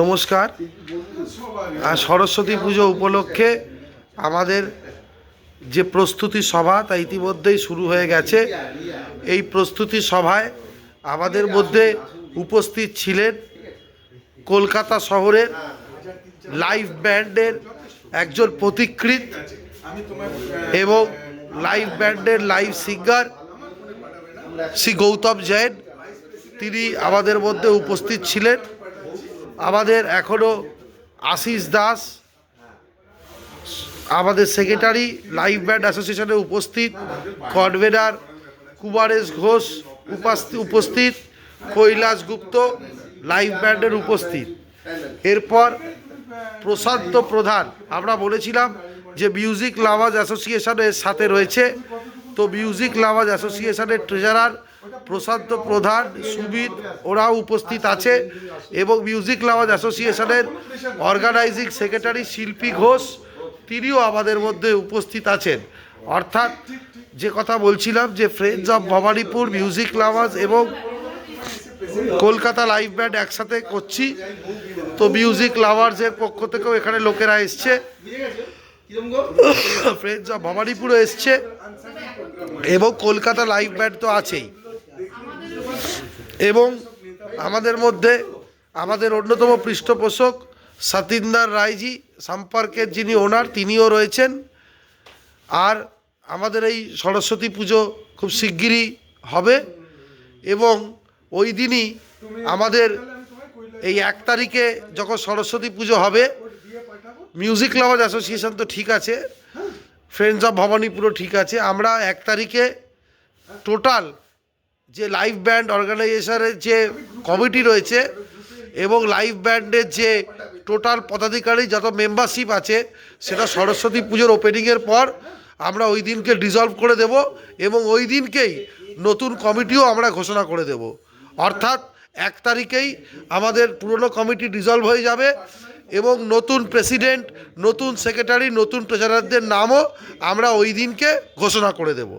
নমস্কার। সরস্বতী পুজো উপলক্ষে আমাদের যে প্রস্তুতি সভা তা ইতিমধ্যেই শুরু হয়ে গেছে। এই প্রস্তুতি সভায় আমাদের মধ্যে উপস্থিত ছিলেন কলকাতা শহরের লাইভ ব্যান্ডের একজন পথিকৃৎ এবং লাইভ ব্যান্ডের লাইভ সিঙ্গার শ্রী গৌতম জৈন। তিনি আমাদের মধ্যে উপস্থিত ছিলেন। আমাদের এখনও আশিস দাস আমাদের সেক্রেটারি লাইভ ব্যান্ড অ্যাসোসিয়েশনে উপস্থিত, কনভেনার কুমারেশ ঘোষ উপস্থিত, কৈলাস গুপ্ত লাইভ ব্যান্ডের উপস্থিত। এরপর প্রশান্ত প্রধান, আমরা বলেছিলাম যে মিউজিক লাভার্স অ্যাসোসিয়েশনের সাথে রয়েছে, তো মিউজিক লাভার্স অ্যাসোসিয়েশনের ট্রেজারার প্রশান্ত প্রধান, সুমিত, ওরাও উপস্থিত আছে এবং মিউজিক লাভার্স অ্যাসোসিয়েশনের অর্গানাইজিং সেক্রেটারি শিল্পী ঘোষ, তিনিও আমাদের মধ্যে উপস্থিত আছেন। অর্থাৎ যে কথা বলছিলাম যে friends of Bhawanipur, music lovers এবং কলকাতা লাইভ ব্যান্ড একসাথে করছি। তো মিউজিক লাভার্সের পক্ষ থেকেও এখানে লোকেরা এসছে, ফ্রেন্ডস অফ ভবানীপুরও এসছে এবং কলকাতা লাইভ ব্যান্ড তো আছেই। এবং আমাদের মধ্যে আমাদের অন্যতম পৃষ্ঠপোষক সতীন্দার রায়জি, সম্পর্কের যিনি ওনার, তিনিও রয়েছেন। আর আমাদের এই সরস্বতী পুজো খুব শিগগিরই হবে এবং ওই দিনই আমাদের এই 1 তারিখে যখন সরস্বতী পুজো হবে, মিউজিক লাভার্স অ্যাসোসিয়েশন তো ঠিক আছে, ফ্রেন্ডস অফ ভবানীপুরও ঠিক আছে, আমরা 1 তারিখে টোটাল যে লাইভ ব্যান্ড অর্গানাইজেশনের যে কমিটি রয়েছে এবং লাইভ ব্যান্ডের যে টোটাল পদাধিকারী যত মেম্বারশিপ আছে, সেটা সরস্বতী পুজোর ওপেনিংয়ের পর আমরা ওই দিনকে ডিসলভ করে দেব এবং ওই দিনকেই নতুন কমিটিও আমরা ঘোষণা করে দেব। অর্থাৎ 1 তারিখেই আমাদের পুরনো কমিটি ডিসলভ হয়ে যাবে এবং নতুন প্রেসিডেন্ট, নতুন সেক্রেটারি, নতুন ট্রেজারারদের নামও আমরা ওই দিনকে ঘোষণা করে দেব।